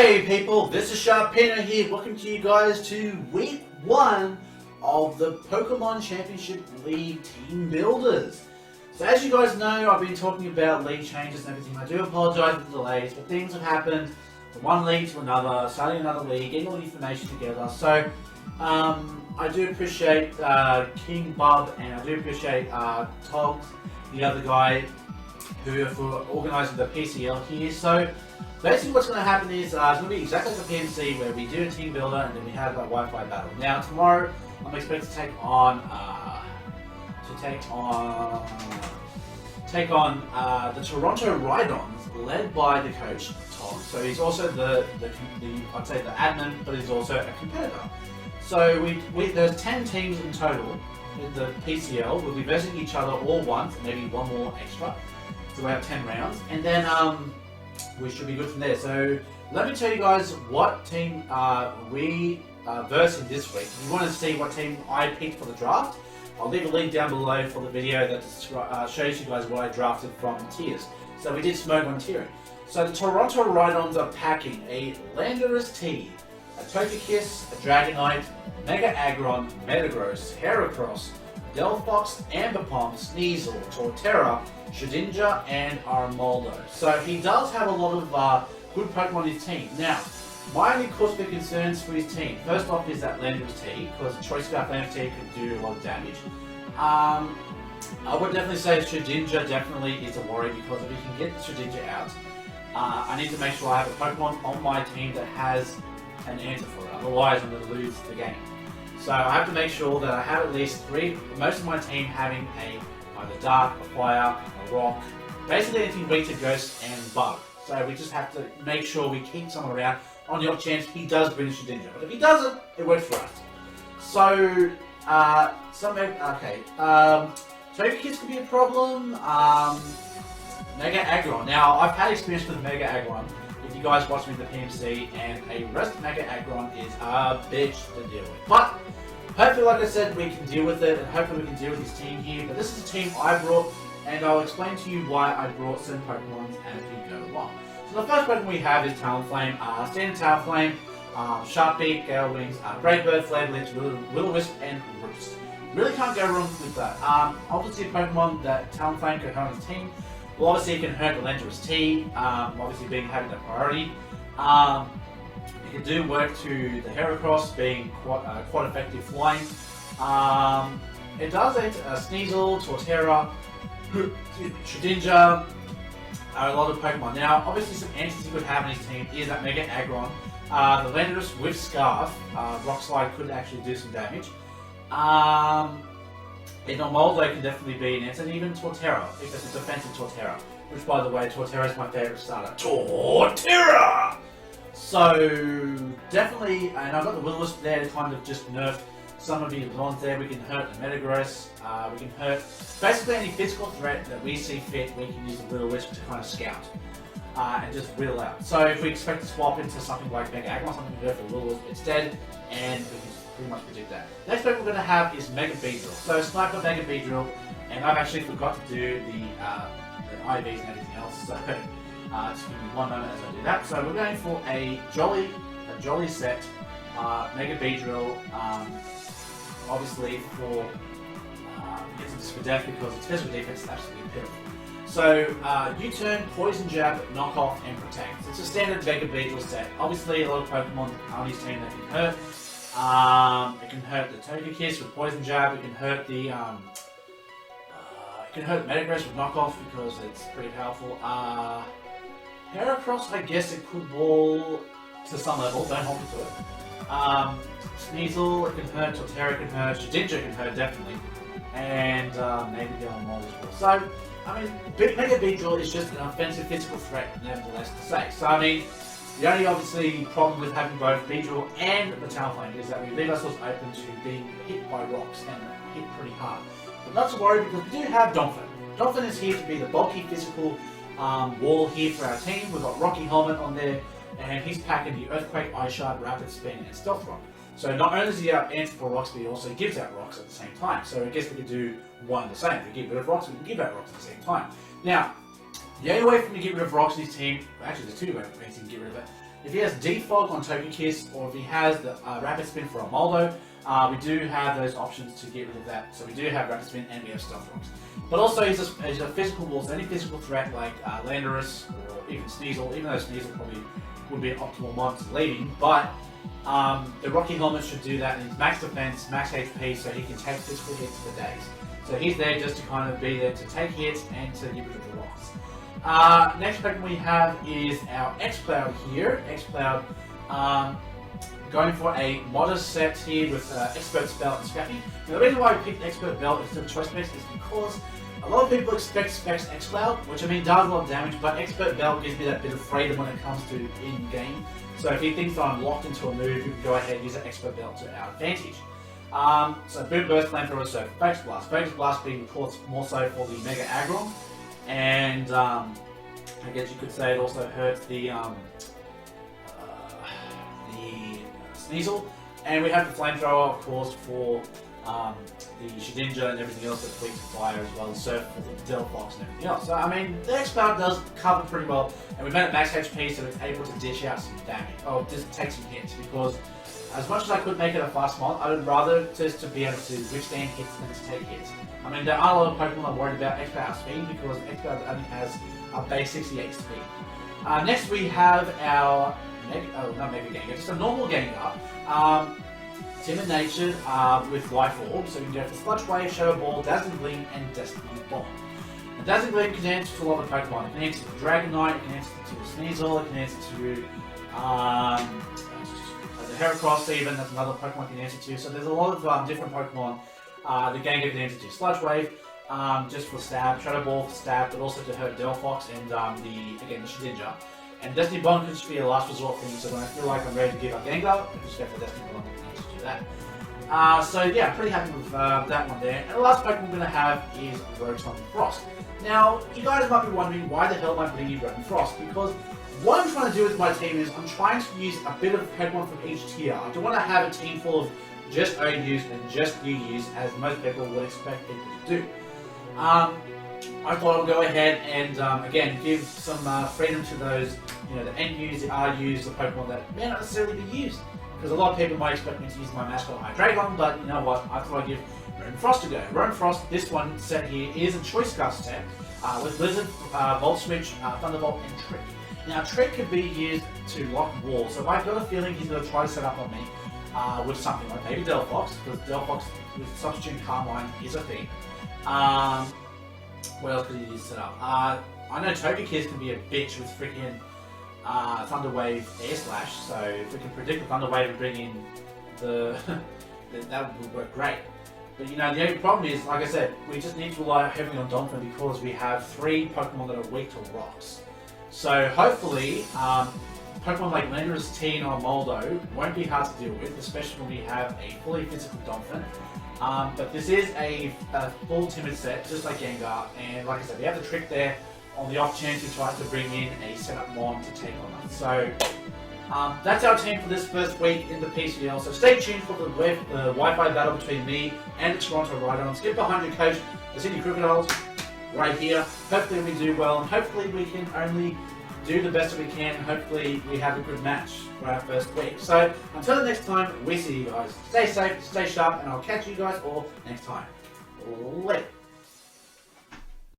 Hey people, this is Sharpino here. Welcome to you guys to week 1 of the Pokemon Championship League Team Builders. So as you guys know, I've been talking about league changes and everything. I do apologise for the delays, but things have happened from one league to another, starting another league, getting all the information together. So I do appreciate King Bub and I do appreciate Togs, the other guy, who are for organising the PCL here. So basically what's going to happen is it's going to be exactly like the PMC where we do a team builder and then we have a Wi-Fi battle. Now tomorrow I'm expected to take on the Toronto Rhydons, led by the coach Tom. So he's also the I'd say the admin, but he's also a competitor. So there's 10 teams in total in the PCL. We'll be versing each other all once, maybe one more extra. So we have 10 rounds, and then we should be good from there. So let me tell you guys what team we versing this week. If you want to see what team I picked for the draft, I'll leave a link down below for the video that shows you guys what I drafted from tiers. So we did Smoke on tiering. So the Toronto Rhydons are packing a Landorus T, a Togekiss, a Dragonite, Mega Aggron, Metagross, Heracross, Delphox, Ambipom, Sneasel, Torterra, Shedinja, and Armaldo. So he does have a lot of good Pokemon in his team. Now, my only cause for concerns for his team, first off is that Landorus T, because Choice Scarf Landorus T could do a lot of damage. I would definitely say Shedinja definitely is a worry, because if he can get Shedinja out, I need to make sure I have a Pokemon on my team that has an answer for it, otherwise I'm going to lose the game. So I have to make sure that I have at least most of my team having either Dark, a Fire, a Rock, basically anything weak to Ghost and Bug. So we just have to make sure we keep someone around on the off chance he does bring Shedinja. But if he doesn't, it works for us. So, Togekiss could be a problem. Mega Aggron. Now, I've had experience with Mega Aggron. If you guys watch me in the PMC, and a Rest Mega Aggron is a bitch to deal with. But hopefully, like I said, we can deal with it, and hopefully we can deal with his team here. But this is a team I brought, and I'll explain to you why I brought certain Pokemon as we go along. So the first Pokemon we have is Talonflame, standard Talonflame, Sharpbeak, Gale Wings, Great Bird, Flabberlift, Will-O-Wisp, and Roost. Really can't go wrong with that. Obviously a Pokemon that Talonflame can hurt on his team. Well, obviously it can hurt the Landorus T, obviously having the priority. It can do work to the Heracross, being quite effective flying. It does Sneasel, Torterra, Shedinja, a lot of Pokemon. Now, obviously some answers he could have in his team is that Mega Aggron. The Landorus with Scarf, Rock Slide could actually do some damage. Armaldo can definitely be an answer, and even Torterra, if it's a defensive Torterra. Which, by the way, Torterra is my favourite starter. Torterra! So, definitely, and I've got the Will-O-Wisp there to kind of just nerf some of the Blondes there. We can hurt the Metagross, we can hurt basically any physical threat that we see fit. We can use the Will-O-Wisp to kind of scout and just whittle out. So if we expect to swap into something like Mega Aggron, something we go for Will-O-Wisp instead, and we can pretty much predict that. Next pick we're going to have is Mega Beedrill. So Sniper, Mega Beedrill, and I've actually forgot to do the IVs and everything else. So just give me one moment as I do that. So we're going for a Jolly set, Mega Beedrill. Obviously for it's for death, because its physical defense is absolutely pitiful. So U-turn, Poison Jab, Knock Off, and Protect. It's a standard Mega Beedrill set. Obviously a lot of Pokemon on his team that can hurt. It can hurt the Togekiss with Poison Jab. It can hurt the Metagross with Knock Off because it's pretty powerful. Heracross, I guess it could ball to some level. Don't hold me to it. Sneasel, it can hurt. Torterra can hurt. Shedinja can hurt definitely, and maybe the Armaldo as well. So I mean, Mega Beedrill is just an offensive physical threat, nevertheless to say. So I mean, the only obviously problem with having both Beedrill and the Talonflame is that we leave ourselves open to being hit by rocks and hit pretty hard. But not to worry, because we do have Donphin. Donphin is here to be the bulky physical wall here for our team. We've got Rocky Helmet on there, and he's packing the Earthquake, Ice Shard, Rapid Spin, and Stealth Rock. So not only does he answer for rocks, but he also gives out rocks at the same time. So I guess we could do one and the same. If we get rid of rocks, we can give out rocks at the same time. Now, The only way for me to get rid of rocks in his team, actually there's two ways for me to get rid of it, if he has Defog on Togekiss, or if he has the Rapid Spin for a Moldo, we do have those options to get rid of that. So we do have Rapid Spin and we have Stealth Rocks. But also he's a physical wall, so any physical threat like Landorus or even Sneasel, even though Sneasel probably would be an optimal mod to leaving, but the Rocky Helmet should do that, and he's max defense, max HP, so he can take physical hits for days. So he's there just to kind of be there to take hits and to get rid of the rocks. Next Pokemon we have is our X-Cloud here. X-Cloud going for a modest set here with Expert Belt and Scrappy. Now the reason why I picked Expert Belt instead of Choice Specs is because a lot of people expect Specs X-Cloud, which I mean does a lot of damage, but Expert Belt gives me that bit of freedom when it comes to in-game. So if he thinks that I'm locked into a move, we can go ahead and use that Expert Belt to our advantage. So Boom Burst, Flamethrower, so Focus Blast. Focus Blast being of course more so for the Mega Aggron, and I guess you could say it also hurts the Sneasel. And we have the Flamethrower of course for the Shedinja and everything else that's weak to fire as well, Surf for the Delphox and everything else. So I mean, the X-Cloud does cover pretty well, and we've made it max HP so it's able to dish out some damage, or just take some hits, because as much as I could make it a fast mod, I would rather just to be able to withstand hits than to take hits. I mean, there are a lot of Pokemon I'm worried about X-Cloud speed, because X-Cloud only has a base 68 speed. Next we have our not Mega Gengar, just a normal Gengar. Timid Natured with Life Orb, so we can go for Sludge Wave, Shadow Ball, Dazzling Gleam, and Destiny Bomb. Now, Dazzling Gleam can answer to a lot of Pokemon. It can answer to Dragonite, it can answer to Sneasel, it can answer to the Heracross even, that's another Pokemon it can answer to. So there's a lot of different Pokemon. The Gengar can answer to Sludge Wave, just for stab, Shadow Ball for stab, but also to hurt Delphox and the Shedinja. And Destiny Bomb can just be a last resort thing, so when I feel like I'm ready to give up Gengar, I can just go for Destiny Bomb and just do that. So yeah, pretty happy with that one there. And the last Pokemon we're going to have is Rotom Frost. Now, you guys might be wondering why the hell am I putting in Rotom Frost? Because what I'm trying to do with my team is I'm trying to use a bit of Pokemon from each tier. I don't want to have a team full of just OUs and just UUs, as most people would expect people to do. I thought I'll go ahead and again give some freedom to those, you know, the NUs, the RUs, the Pokemon that may not necessarily be used. Because a lot of people might expect me to use my mascot Hydreigon, but you know what, I thought I'd give Rotom Frost a go. Rotom Frost, this one set here, is a Choice Scarf set with Blizzard, Volt Switch, Thunderbolt, and Trick. Now Trick could be used to lock walls, so I've got a feeling he's going to try to set up on me with something like maybe Delphox, because Delphox with Substitute Carmine is a thing. What else could he use to set up? I know Togekiss can be a bitch with freaking Thunder Wave Air Slash, so if we can predict the Thunder Wave and bring in the that would work great. But you know, the only problem is, like I said, we just need to rely heavily on Donphan because we have 3 Pokemon that are weak to rocks. So hopefully, Pokemon like Landorus, Teen, or Moldo won't be hard to deal with, especially when we have a fully physical Donphan. But this is a full timid set, just like Gengar, and like I said, we have the Trick there on the off chance we try to bring in a setup mon to take on us. So that's our team for this first week in the PCL. So stay tuned for the Wi-Fi battle between me and the Toronto Rhydons. Get behind your coach, the Sydney Krookodiles, right here. Hopefully we do well, and hopefully we can only do the best that we can. Hopefully we have a good match for our first week. So until the next time, we see you guys. Stay safe, stay sharp, and I'll catch you guys all next time. Later.